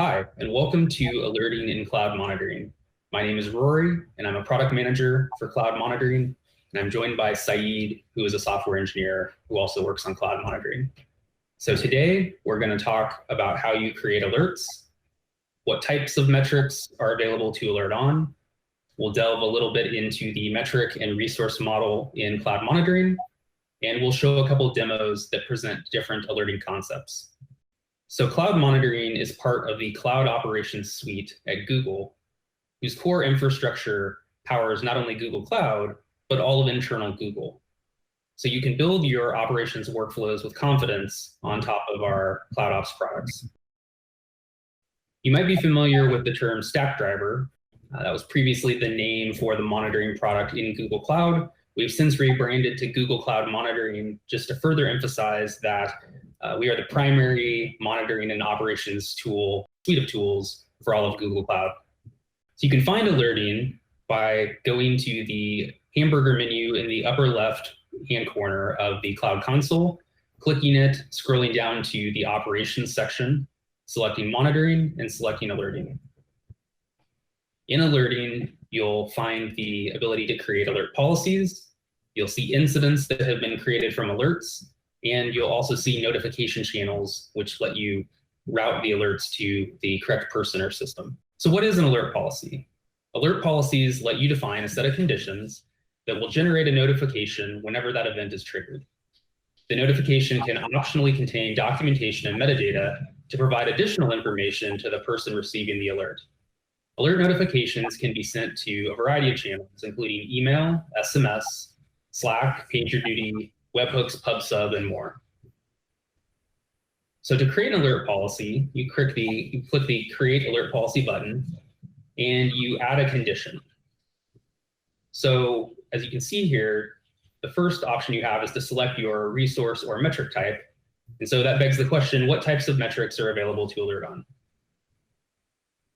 Hi, and welcome to Alerting in Cloud Monitoring. My name is Rory, and I'm a product manager for cloud monitoring, and I'm joined by Syed, who is a software engineer who also works on cloud monitoring. So today, we're going to talk about how you create alerts, what types of metrics are available to alert on. We'll delve a little bit into the metric and resource model in cloud monitoring, and we'll show a couple of demos that present different alerting concepts. So cloud monitoring is part of the Cloud Operations Suite at Google, whose core infrastructure powers not only Google Cloud, but all of internal Google. So you can build your operations workflows with confidence on top of our CloudOps products. You might be familiar with the term Stackdriver. That was previously the name for the monitoring product in Google Cloud. We've since rebranded to Google Cloud Monitoring just to further emphasize that we are the primary monitoring and operations suite of tools for all of Google Cloud. So you can find alerting by going to the hamburger menu in the upper left hand corner of the Cloud Console, clicking it, scrolling down to the operations section, selecting monitoring, and selecting alerting. In alerting, you'll find the ability to create alert policies. You'll see incidents that have been created from alerts, and you'll also see notification channels, which let you route the alerts to the correct person or system. So what is an alert policy? Alert policies let you define a set of conditions that will generate a notification whenever that event is triggered. The notification can optionally contain documentation and metadata to provide additional information to the person receiving the alert. Alert notifications can be sent to a variety of channels, including email, SMS, Slack, PagerDuty, webhooks, PubSub, and more. So to create an alert policy, you click the Create Alert Policy button, and you add a condition. So as you can see here, the first option you have is to select your resource or metric type. And so that begs the question, what types of metrics are available to alert on?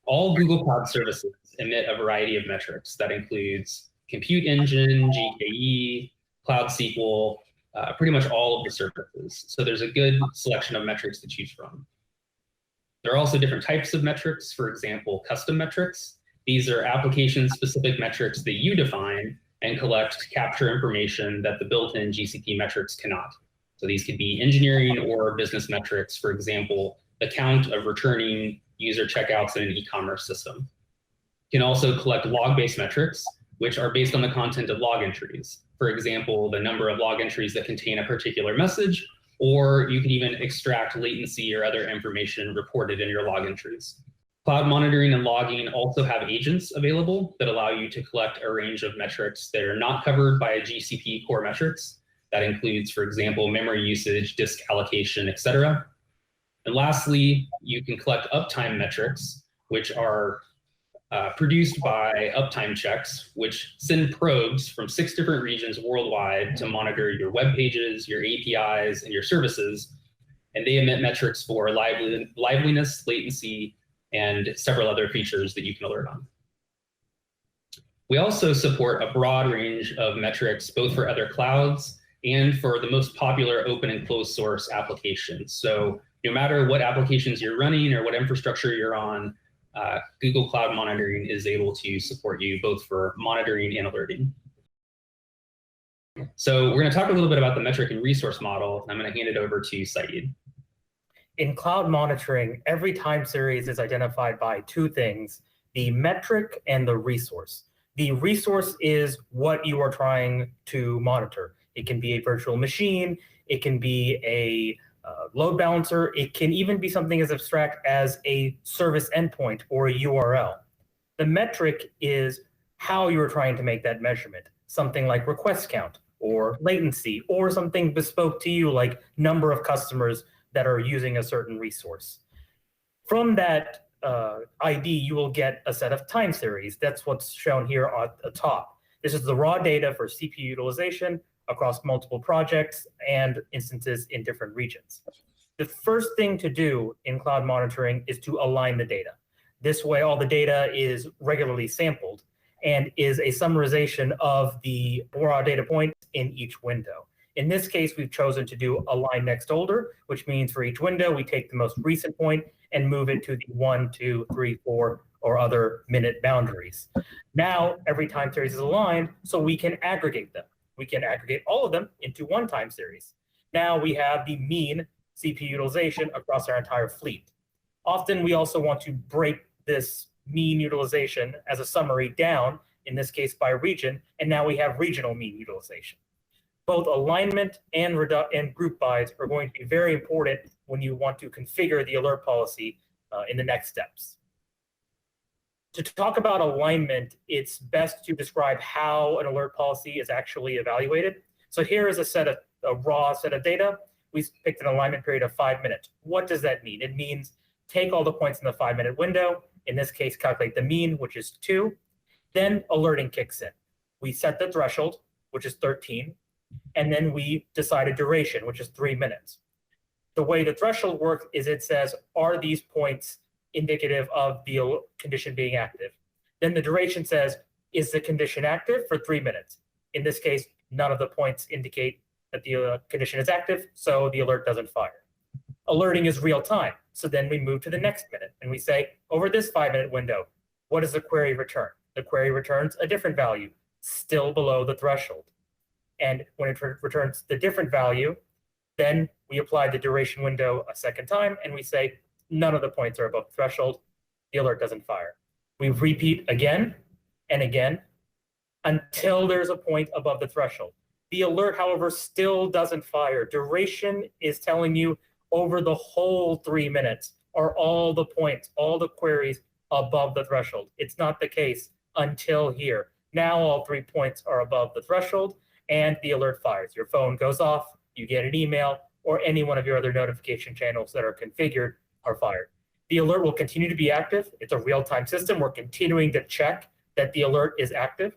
All Google Cloud services emit a variety of metrics. That includes Compute Engine, GKE, Cloud SQL, pretty much all of the services. So there's a good selection of metrics to choose from. There are also different types of metrics, for example, custom metrics. These are application-specific metrics that you define and collect to capture information that the built-in GCP metrics cannot. So these could be engineering or business metrics, for example, the count of returning user checkouts in an e-commerce system. You can also collect log-based metrics, which are based on the content of log entries. For example, the number of log entries that contain a particular message, or you can even extract latency or other information reported in your log entries. Cloud monitoring and logging also have agents available that allow you to collect a range of metrics that are not covered by GCP core metrics. That includes, for example, memory usage, disk allocation, etc. And lastly, you can collect uptime metrics, which are produced by Uptime Checks, which send probes from 6 different regions worldwide to monitor your web pages, your APIs, and your services. And they emit metrics for liveliness, latency, and several other features that you can alert on. We also support a broad range of metrics, both for other clouds and for the most popular open and closed source applications. So no matter what applications you're running or what infrastructure you're on, Google Cloud Monitoring is able to support you both for monitoring and alerting. So we're going to talk a little bit about the metric and resource model. I'm going to hand it over to Syed. In cloud monitoring, every time series is identified by 2 things, the metric and the resource. The resource is what you are trying to monitor. It can be a virtual machine, it can be a load balancer, it can even be something as abstract as a service endpoint or a URL. The metric is how you're trying to make that measurement, something like request count or latency, or something bespoke to you like number of customers that are using a certain resource. From that ID, you will get a set of time series. That's what's shown here at the top. This is the raw data for CPU utilization across multiple projects and instances in different regions. The first thing to do in cloud monitoring is to align the data. This way, all the data is regularly sampled and is a summarization of the raw data points in each window. In this case, we've chosen to do align next older, which means for each window, we take the most recent point and move it to the 1, 2, 3, 4, or other minute boundaries. Now, every time series is aligned, so we can aggregate them. We can aggregate all of them into one time series. Now we have the mean CPU utilization across our entire fleet. Often we also want to break this mean utilization as a summary down, in this case by region, and now we have regional mean utilization. Both alignment and group bys are going to be very important when you want to configure the alert policy in the next steps. To talk about alignment, it's best to describe how an alert policy is actually evaluated. So here is a raw set of data. We picked an alignment period of 5 minutes. What does that mean? It means take all the points in the 5-minute window, in this case, calculate the mean, which is 2. Then alerting kicks in. We set the threshold, which is 13, and then we decide a duration, which is 3 minutes. The way the threshold works is it says, are these points indicative of the condition being active? Then the duration says, is the condition active for 3 minutes? In this case, none of the points indicate that the condition is active, so the alert doesn't fire. Alerting is real time. So then we move to the next minute and we say, over this 5-minute window, what does the query return? The query returns a different value, still below the threshold. And when it returns the different value, then we apply the duration window a second time and we say, none of the points are above the threshold. The alert doesn't fire. We repeat again and again until there's a point above the threshold. The alert, however, still doesn't fire. Duration is telling you over the whole 3 minutes are all the points, all the queries above the threshold. It's not the case until here. Now all 3 points are above the threshold and the alert fires. Your phone goes off, you get an email, or any one of your other notification channels that are configured are fired. The alert will continue to be active. It's a real-time system. We're continuing to check that the alert is active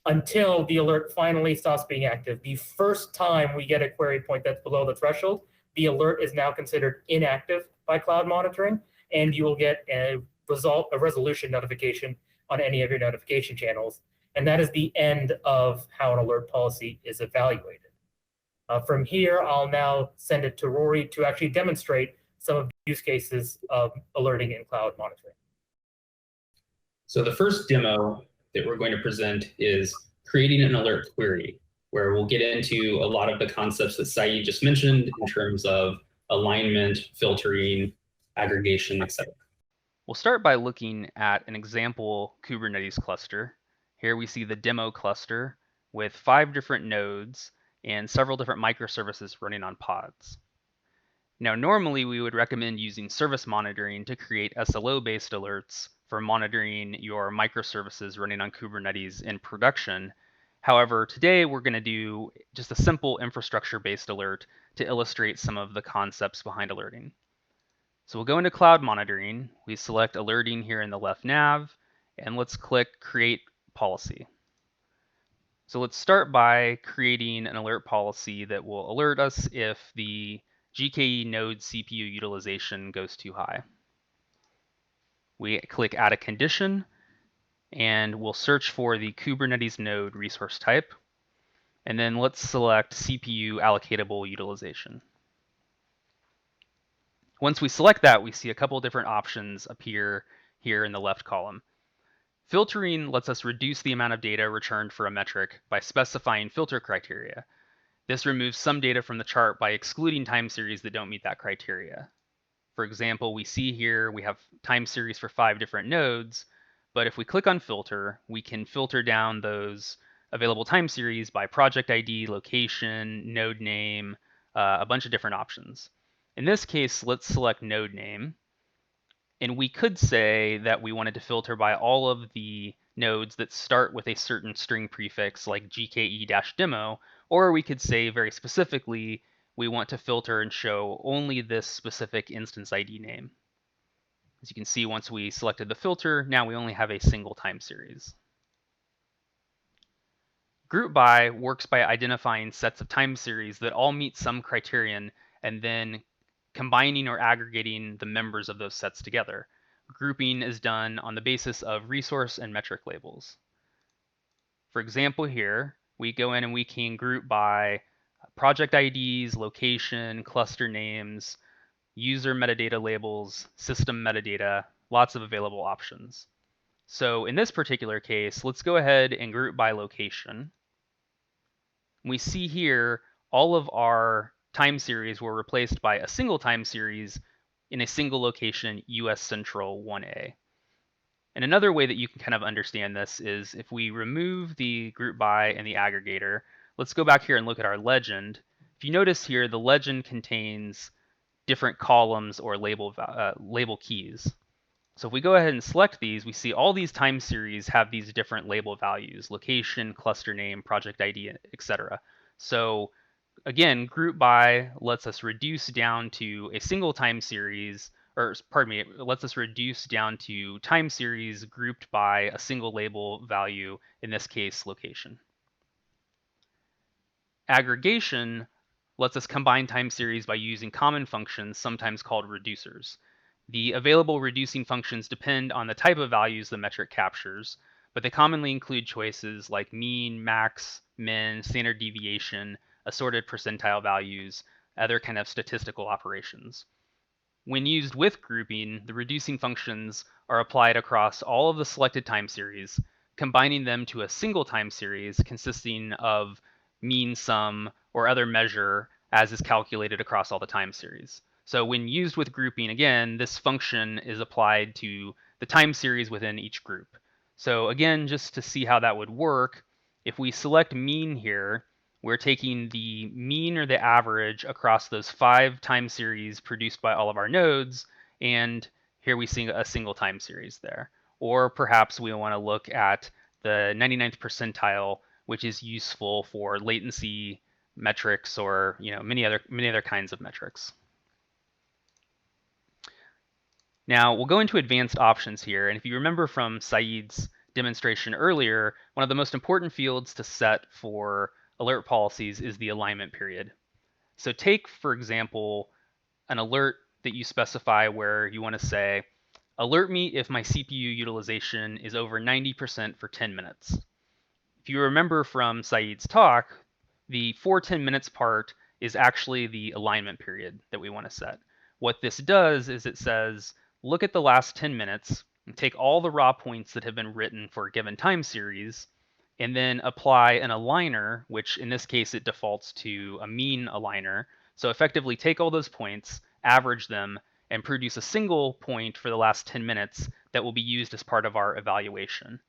until the alert finally stops being active. The first time we get a query point that's below the threshold, the alert is now considered inactive by cloud monitoring, and you will get a resolution notification on any of your notification channels. And that is the end of how an alert policy is evaluated. From here, I'll now send it to Rory to actually demonstrate some of the use cases of alerting in cloud monitoring. So the first demo that we're going to present is creating an alert query, where we'll get into a lot of the concepts that Syed just mentioned in terms of alignment, filtering, aggregation, etc. We'll start by looking at an example Kubernetes cluster. Here we see the demo cluster with 5 different nodes and several different microservices running on pods. Now, normally we would recommend using service monitoring to create SLO-based alerts for monitoring your microservices running on Kubernetes in production. However, today we're going to do just a simple infrastructure-based alert to illustrate some of the concepts behind alerting. So we'll go into cloud monitoring. We select alerting here in the left nav, and let's click create policy. So let's start by creating an alert policy that will alert us if the GKE node CPU utilization goes too high. We click add a condition, and we'll search for the Kubernetes node resource type. And then let's select CPU allocatable utilization. Once we select that, we see a couple different options appear here in the left column. Filtering lets us reduce the amount of data returned for a metric by specifying filter criteria. This removes some data from the chart by excluding time series that don't meet that criteria. For example, we see here we have time series for 5 different nodes, but if we click on filter, we can filter down those available time series by project ID, location, node name, a bunch of different options. In this case, let's select node name. And we could say that we wanted to filter by all of the nodes that start with a certain string prefix like GKE-demo, or we could say very specifically, we want to filter and show only this specific instance ID name. As you can see, once we selected the filter, now we only have a single time series. Group by works by identifying sets of time series that all meet some criterion and then combining or aggregating the members of those sets together. Grouping is done on the basis of resource and metric labels. For example here, we go in and we can group by project IDs, location, cluster names, user metadata labels, system metadata, lots of available options. So in this particular case, let's go ahead and group by location. We see here all of our time series were replaced by a single time series in a single location, US Central 1A. And another way that you can kind of understand this is if we remove the group by and the aggregator, let's go back here and look at our legend. If you notice here, the legend contains different columns or label keys. So if we go ahead and select these, we see all these time series have these different label values: location, cluster name, project ID, etc. So again, group by lets us reduce down to a single time series, or pardon me, it lets us reduce down to time series grouped by a single label value, in this case, location. Aggregation lets us combine time series by using common functions, sometimes called reducers. The available reducing functions depend on the type of values the metric captures, but they commonly include choices like mean, max, min, standard deviation, assorted percentile values, other kind of statistical operations. When used with grouping, the reducing functions are applied across all of the selected time series, combining them to a single time series consisting of mean sum or other measure as is calculated across all the time series. So when used with grouping, again, this function is applied to the time series within each group. So again, just to see how that would work, if we select mean here, we're taking the mean or the average across those 5 time series produced by all of our nodes, and here we see a single time series there. Or perhaps we want to look at the 99th percentile, which is useful for latency metrics or many other kinds of metrics. Now we'll go into advanced options here, and if you remember from Syed's demonstration earlier, one of the most important fields to set for alert policies is the alignment period. So take, for example, an alert that you specify where you want to say, alert me if my CPU utilization is over 90% for 10 minutes. If you remember from Syed's talk, the for 10 minutes part is actually the alignment period that we want to set. What this does is it says, look at the last 10 minutes and take all the raw points that have been written for a given time series, and then apply an aligner, which in this case it defaults to a mean aligner. So effectively take all those points, average them, and produce a single point for the last 10 minutes that will be used as part of our evaluation.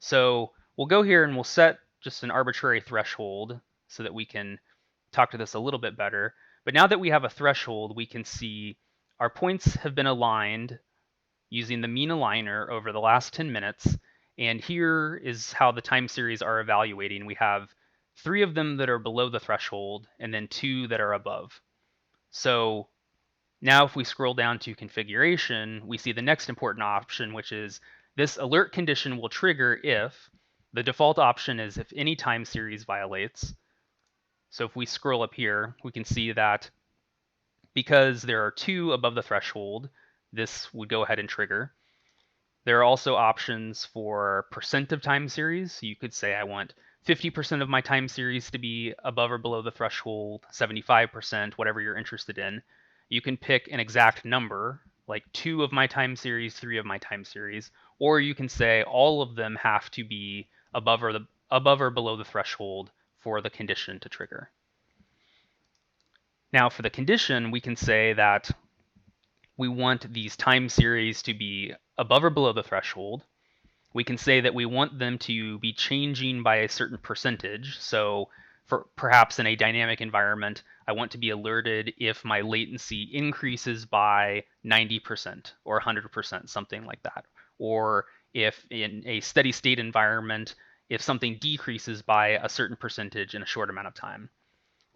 So we'll go here and we'll set just an arbitrary threshold so that we can talk to this a little bit better. But now that we have a threshold, we can see our points have been aligned using the mean aligner over the last 10 minutes. And here is how the time series are evaluating. We have 3 of them that are below the threshold and then 2 that are above. So now if we scroll down to configuration, we see the next important option, which is this alert condition will trigger if the default option is if any time series violates. So if we scroll up here, we can see that because there are 2 above the threshold, this would go ahead and trigger. There are also options for percent of time series. You could say I want 50% of my time series to be above or below the threshold, 75%, whatever you're interested in. You can pick an exact number, like 2 of my time series, 3 of my time series, or you can say all of them have to be above or below the threshold for the condition to trigger. Now for the condition, we can say that we want these time series to be above or below the threshold. We can say that we want them to be changing by a certain percentage. So for perhaps in a dynamic environment, I want to be alerted if my latency increases by 90% or 100%, something like that. Or if in a steady state environment, if something decreases by a certain percentage in a short amount of time.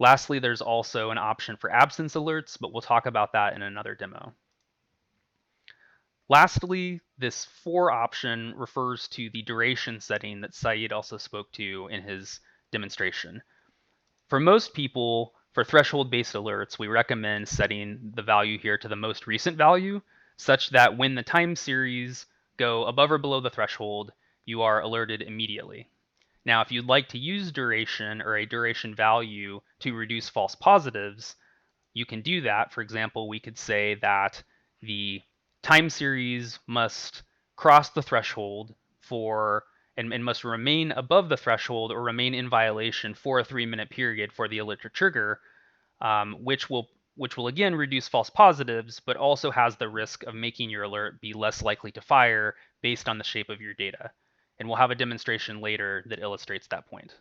Lastly, there's also an option for absence alerts, but we'll talk about that in another demo. Lastly, this for option refers to the duration setting that Syed also spoke to in his demonstration. For most people, for threshold-based alerts, we recommend setting the value here to the most recent value, such that when the time series go above or below the threshold, you are alerted immediately. Now, if you'd like to use duration or a duration value to reduce false positives, you can do that. For example, we could say that the time series must cross the threshold for and must remain above the threshold or remain in violation for a 3-minute period for the alert to trigger, which will again reduce false positives, but also has the risk of making your alert be less likely to fire based on the shape of your data. And we'll have a demonstration later that illustrates that point.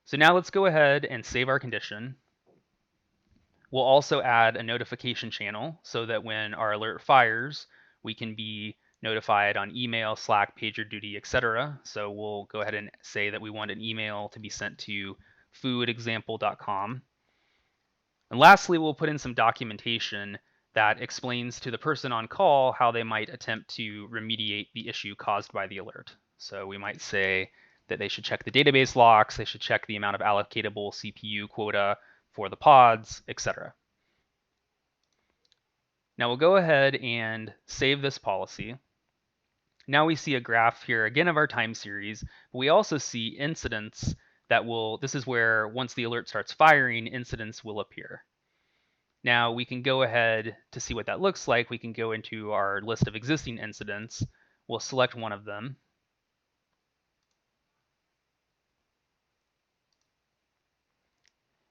So now let's go ahead and save our condition. We'll also add a notification channel so that when our alert fires, we can be notified on email, Slack, PagerDuty, etc. So we'll go ahead and say that we want an email to be sent to foodexample.com. And lastly, we'll put in some documentation that explains to the person on call how they might attempt to remediate the issue caused by the alert. So we might say that they should check the database locks, they should check the amount of allocatable CPU quota for the pods, etc. Now we'll go ahead and save this policy. Now we see a graph here again of our time series, but we also see incidents that this is where once the alert starts firing, incidents will appear. Now we can go ahead to see what that looks like. We can go into our list of existing incidents. We'll select one of them.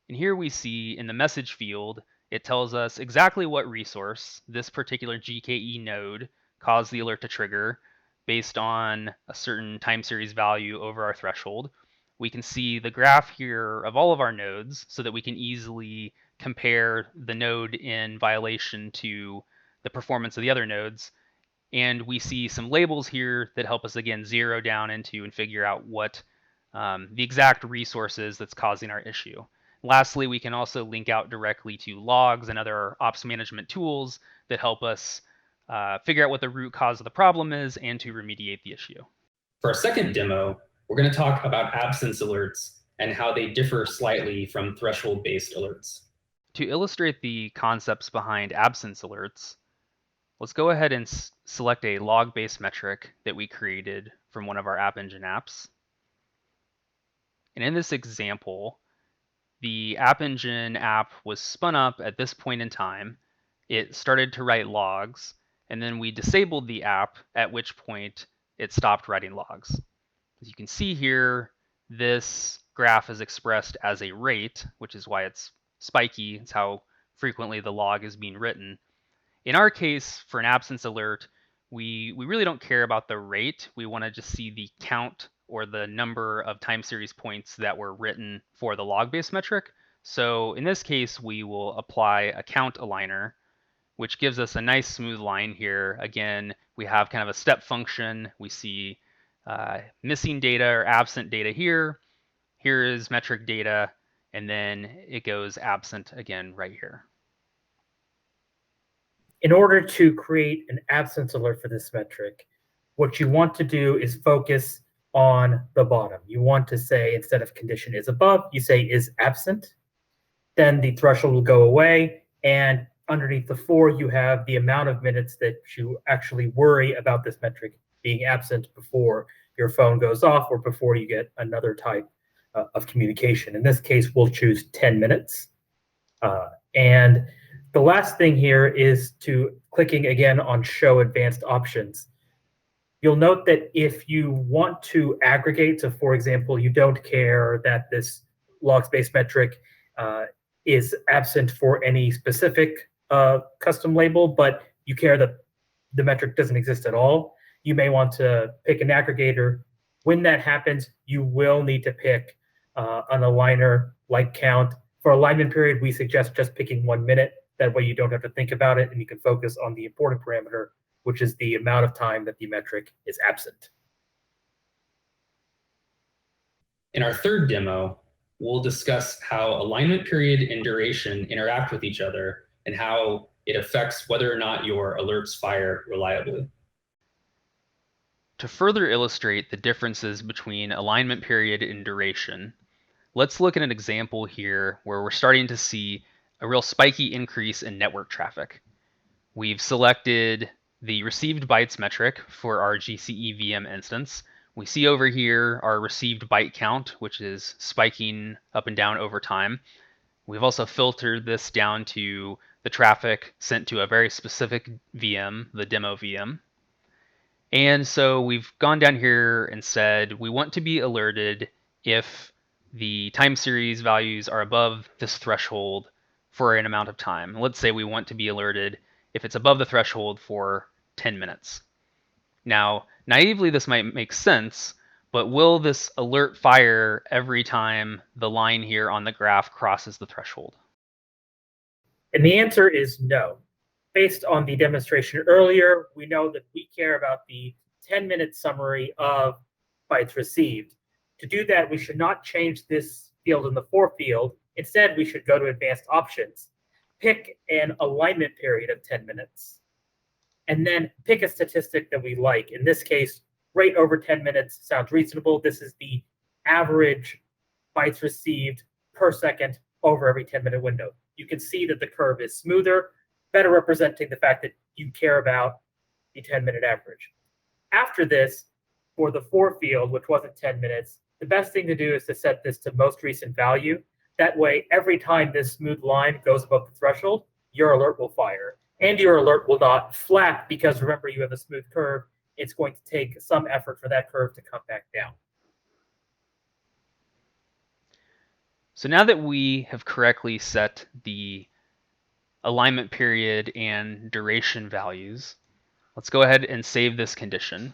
And here we see in the message field, it tells us exactly what resource this particular GKE node caused the alert to trigger based on a certain time series value over our threshold. We can see the graph here of all of our nodes so that we can easily compare the node in violation to the performance of the other nodes. And we see some labels here that help us, again, zero down into and figure out what the exact resource is that's causing our issue. Lastly, we can also link out directly to logs and other ops management tools that help us figure out what the root cause of the problem is and to remediate the issue. For our second demo, we're going to talk about absence alerts and how they differ slightly from threshold-based alerts. To illustrate the concepts behind absence alerts, let's go ahead and select a log-based metric that we created from one of our App Engine apps. And in this example, the App Engine app was spun up at this point in time. It started to write logs, and then we disabled the app, at which point it stopped writing logs. As you can see here, this graph is expressed as a rate, which is why it's spiky. It's how frequently the log is being written. In our case, for an absence alert, we really don't care about the rate. We want to just see the count or the number of time series points that were written for the log-based metric. So in this case, we will apply a count aligner, which gives us a nice smooth line here. Again, we have kind of a step function. We see missing data or absent data here. Here is metric data, and then it goes absent again right here. In order to create an absence alert for this metric, what you want to do is focus on the bottom. You want to say, instead of condition is above, you say is absent. Then the threshold will go away. And underneath the 4, you have the amount of minutes that you actually worry about this metric being absent before your phone goes off or before you get another type of communication. In this case, we'll choose 10 minutes. And the last thing here is clicking again on Show Advanced Options. You'll note that if you want to aggregate, so for example, you don't care that this logs-based metric is absent for any specific custom label, but you care that the metric doesn't exist at all, you may want to pick an aggregator. When that happens, you will need to pick an aligner like count. For alignment period, we suggest just picking 1 minute. That way you don't have to think about it and you can focus on the important parameter, which is the amount of time that the metric is absent. In our third demo, we'll discuss how alignment period and duration interact with each other and how it affects whether or not your alerts fire reliably. To further illustrate the differences between alignment period and duration, let's look at an example here where we're starting to see a real spiky increase in network traffic. We've selected the received bytes metric for our GCE VM instance. We see over here our received byte count, which is spiking up and down over time. We've also filtered this down to the traffic sent to a very specific VM, the demo VM. And so we've gone down here and said we want to be alerted if the time series values are above this threshold for an amount of time. Let's say we want to be alerted if it's above the threshold for 10 minutes. Now, naively, this might make sense, but will this alert fire every time the line here on the graph crosses the threshold? And the answer is no. Based on the demonstration earlier, we know that we care about the 10-minute summary of bytes received. To do that, we should not change this field in the for field. Instead, we should go to advanced options. Pick an alignment period of 10 minutes. And then pick a statistic that we like. In this case, right over 10 minutes sounds reasonable. This is the average bytes received per second over every 10-minute window. You can see that the curve is smoother, better representing the fact that you care about the 10-minute average. After this, for the for field, which wasn't 10 minutes, the best thing to do is to set this to most recent value. That way, every time this smooth line goes above the threshold, your alert will fire. And your alert will not flap because remember, you have a smooth curve. It's going to take some effort for that curve to come back down. So now that we have correctly set the alignment period and duration values, let's go ahead and save this condition.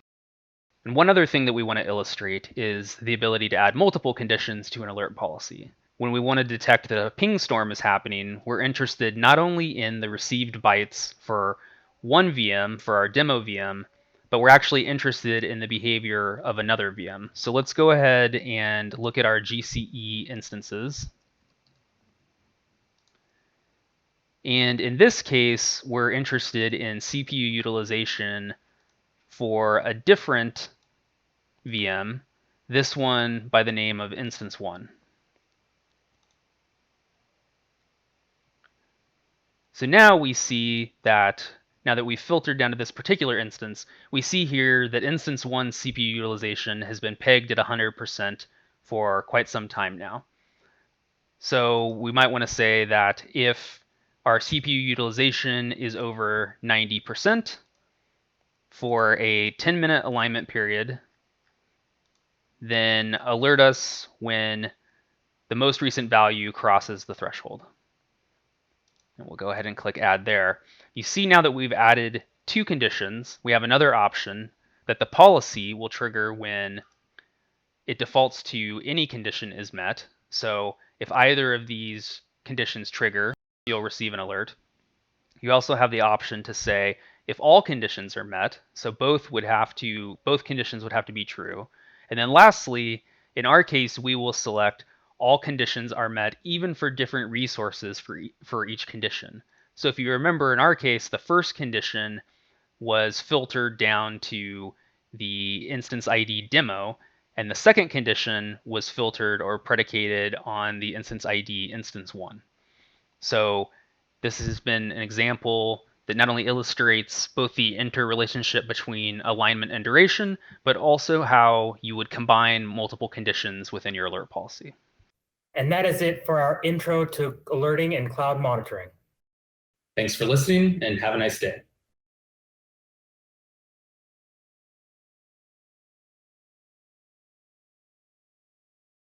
And one other thing that we want to illustrate is the ability to add multiple conditions to an alert policy. When we want to detect that a ping storm is happening, we're interested not only in the received bytes for one VM, for our demo VM, but we're actually interested in the behavior of another VM. So let's go ahead and look at our GCE instances. And in this case, we're interested in CPU utilization for a different VM, this one by the name of instance 1. So now we see that, now that we've filtered down to this particular instance, we see here that instance 1 CPU utilization has been pegged at 100% for quite some time now. So we might want to say that if our CPU utilization is over 90% for a 10-minute alignment period, then alert us when the most recent value crosses the threshold. And we'll go ahead and click add there. You see now that we've added two conditions, we have another option that the policy will trigger when it defaults to any condition is met. So if either of these conditions trigger, you'll receive an alert. You also have the option to say if all conditions are met, so both conditions would have to be true. And then lastly, in our case, we will select all conditions are met even for different resources for each condition. So if you remember, in our case, the first condition was filtered down to the instance ID demo, and the second condition was filtered or predicated on the instance ID instance 1. So this has been an example that not only illustrates both the interrelationship between alignment and duration, but also how you would combine multiple conditions within your alert policy. And that is it for our intro to alerting and cloud monitoring. Thanks for listening and have a nice day.